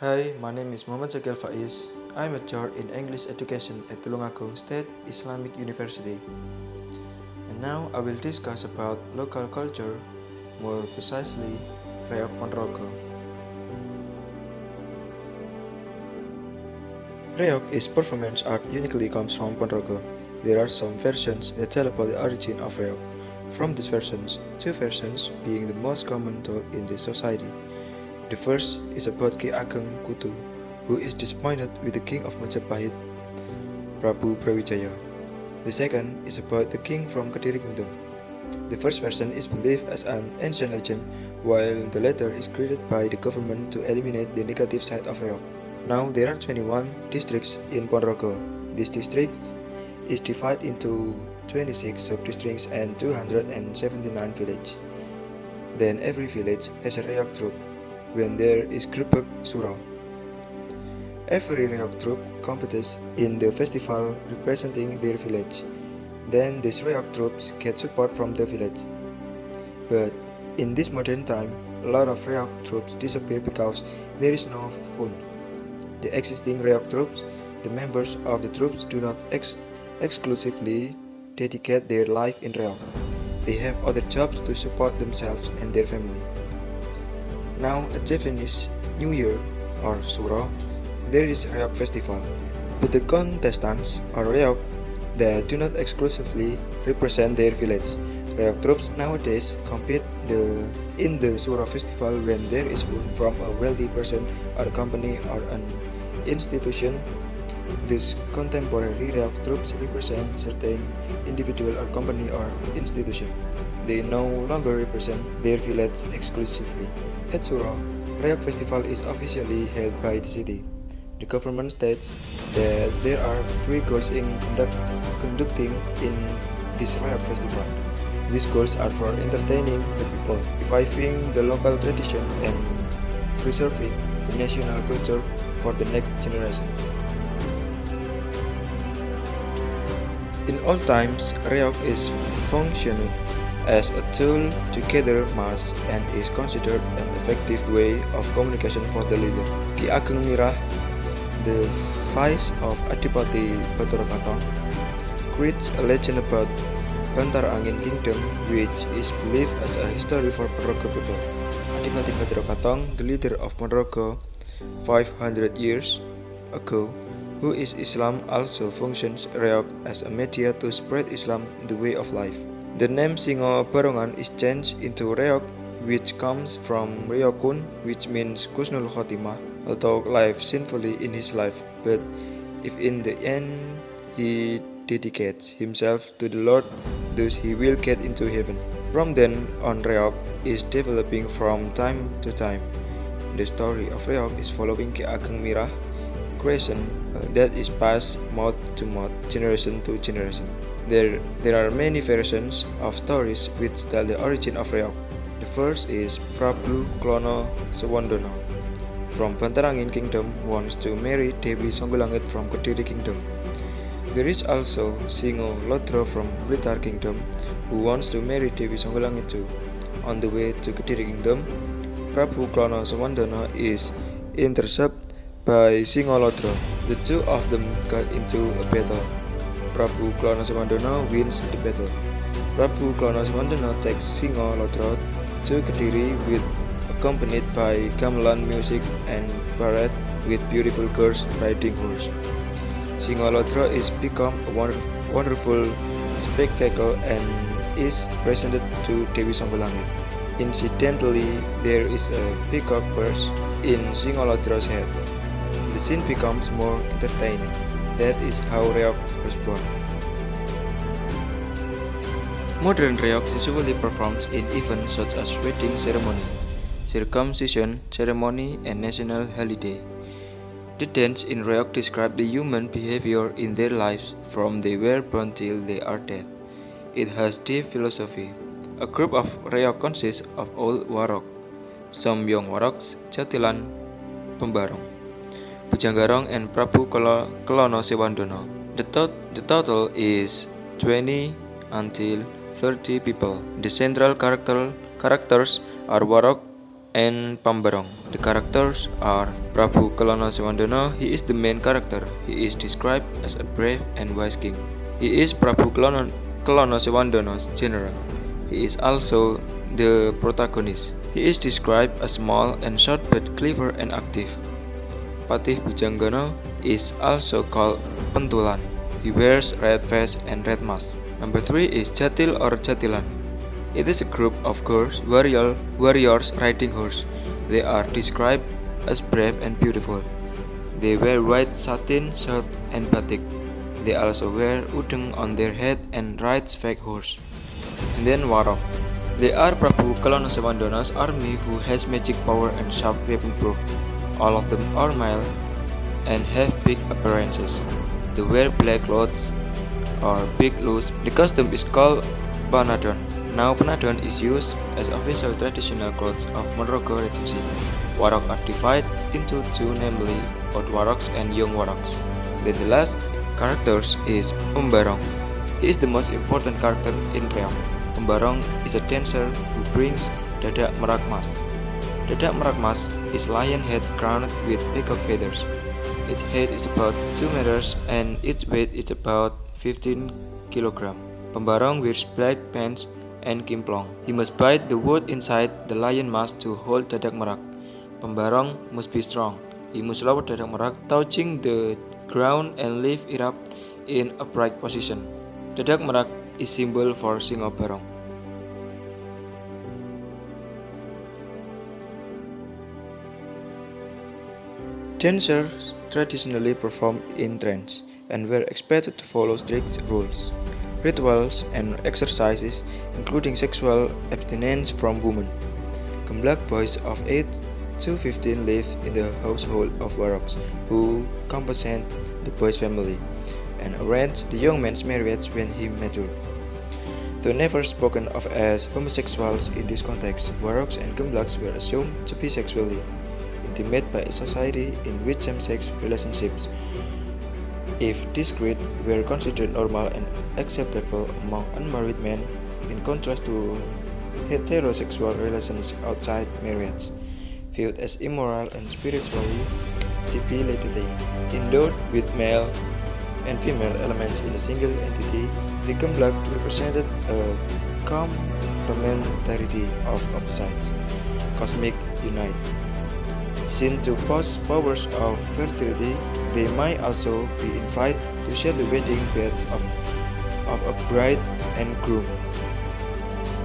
Hi, my name is Zaky Alfaiz. I'm a tutor in English education at Tulungagung State Islamic University. And now I will discuss about local culture, more precisely Reog Ponorogo. Reog is performance art uniquely comes from Ponorogo. There are some versions that tell about the origin of Reog. From these versions, two versions being the most common told in this society. The first is about Ki Ageng Kutu, who is disappointed with the king of Majapahit, Prabu Brawijaya. The second is about the king from Kediri Kingdom. The first version is believed as an ancient legend, while the latter is created by the government to eliminate the negative side of Reog. Now there are 21 districts in Ponorogo. This district is divided into 26 sub-districts and 279 villages. Then every village has a Reog troop, when there is Grebek Surau. Every Reog troop competes in the festival representing their village. Then these Reog troops get support from the village. But in this modern time, a lot of Reog troops disappear because there is no fund. The existing Reog troops, the members of the troops do not exclusively dedicate their life in Reog. They have other jobs to support themselves and their family. Now at Japanese New Year or Surau, there is Reog Festival, but the contestants are Reog that do not exclusively represent their village. Reog troops nowadays compete in the Surau Festival when there is fund from a wealthy person or a company or an institution. These contemporary Reog troops represent certain individual or company or institution. They no longer represent their village exclusively. At Surau, Reog Festival is officially held by the city. The government states that there are three goals in conducting in this Reog Festival. These goals are for entertaining the people, reviving the local tradition, and preserving the national culture for the next generation. In all times, Reog is functioned as a tool to gather mass and is considered an effective way of communication for the leader. Ki Ageng Mirah, the vice of Adipati Batara Katong, creates a legend about Bantarangin Kingdom, which is believed as a history for Ponorogo people. Adipati Batara Katong, the leader of Ponorogo 500 years ago, who is Islam, also functions Reog as a media to spread Islam, the way of life. The name Singo Barongan is changed into Reog, which comes from Reokun, which means Kusnul Khotimah, although life sinfully in his life, but if in the end he dedicates himself to the Lord, thus he will get into heaven. From then on, Reog is developing from time to time. The story of Reog is following Ki Ageng Mirah creation that is passed mouth to mouth, generation to generation. There are many versions of stories which tell the origin of Reog. The first is Prabu Klono Sewandono from Bantarangin Kingdom wants to marry Dewi Songgolangit from Kediri Kingdom. There is also Singo Lodro from Blitar Kingdom who wants to marry Dewi Songgolangit too. On the way to Kediri Kingdom, Prabu Klono Sewandono is intercepted by Singo Lodro. The two of them got into a battle. Prabu Klono Sewandono wins the battle. Prabu Klono Sewandono takes Singo Lodro to Kediri accompanied by gamelan music and parade with beautiful girls riding horse. Singo Lodro is become a wonderful spectacle and is presented to Dewi Songgolangit. Incidentally, there is a peacock perch in Singo Lodro's head. The scene becomes more entertaining. That is how Reog was born. Modern Reog usually performs in events such as wedding ceremony, circumcision ceremony, and national holiday. The dance in Reog describe the human behavior in their lives from they were born till they are dead. It has deep philosophy. A group of Reog consists of old warok, some young waroks, Jatilan, Pembarong, Bujanggarong, and Prabu Klono Sewandono. The total is 20 until 30 people. The central characters are Warok, and Pambarong. The characters are Prabu Kelana Sewandono. He is the main character. He is described as a brave and wise king. He is Prabu Kelana Sewandono's general. He is also the protagonist. He is described as small and short but clever and active. Patih Bujanggono is also called Pentulan. He wears red vest and red mask. Number 3 is Jatil or Jatilan. It is a group of girls, warriors riding horse. They are described as brave and beautiful. They wear white satin shirt and batik. They also wear udeng on their head and ride fake horse. And then Warok. They are Prabu Kelana Sewandono's army who has magic power and sharp weapon proof. All of them are male and have big appearances. They wear black clothes or big loose. The costume is called Panadon. Now Panadon is used as official traditional clothes of Ponorogo Regency. Warok are divided into two, namely old Waroks and young Waroks. Then the last character is Pembarong. He is the most important character in Reog. Pembarong is a dancer who brings Dadak Merak Mas. Dadak Merak Mas is lion head crowned with peacock feathers. Its head is about 2 meters and its weight is about 15 kg. Pembarong wears black pants and kimplong. He must bite the wood inside the lion mask to hold Dadak Merak. Pembarong must be strong. He must lower Dadak Merak, touching the ground and lift it up in upright position. Dadak Merak is symbol for Singo Barong. Dancers traditionally perform in trance and were expected to follow strict rules, rituals, and exercises, including sexual abstinence from women. Gemblak boys of 8 to 15 live in the household of Waroks, who compensate the boy's family, and arrange the young man's marriage when he matured. Though never spoken of as homosexuals in this context, Waroks and Gemblaks were assumed to be sexually intimate by a society in which same-sex relationships, if discreet, were considered normal and acceptable among unmarried men, in contrast to heterosexual relations outside marriage, viewed as immoral and spiritually debilitating. Endowed with male and female elements in a single entity, the Gemblak represented a complementarity of opposites, cosmic unite. Seen to possess powers of fertility, they might also be invited to share the wedding bed of a bride and groom.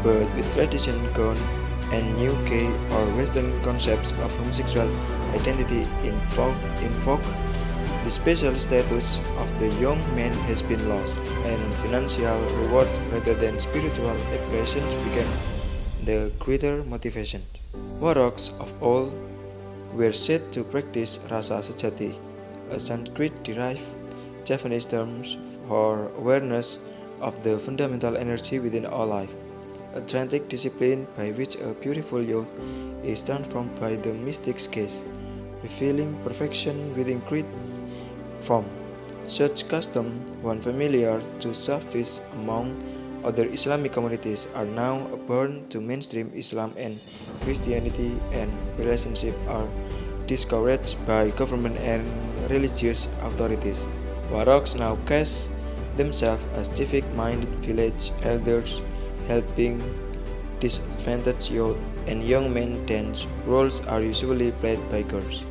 But with tradition gone and new gay or Western concepts of homosexual identity in vogue, the special status of the young man has been lost, and financial rewards rather than spiritual aspirations became the greater motivation. Waroks of old were said to practice rasa sejati, a Sanskrit-derived Japanese term for awareness of the fundamental energy within all life, a tantric discipline by which a beautiful youth is transformed by the mystic's gaze, revealing perfection within great form. Such customs, once familiar to Sufis among other Islamic communities, are now apparent to mainstream Islam and Christianity, and relationships are discouraged by government and religious authorities. Waroks now cast themselves as civic-minded village elders, helping disadvantaged youth and young men. Dance roles are usually played by girls.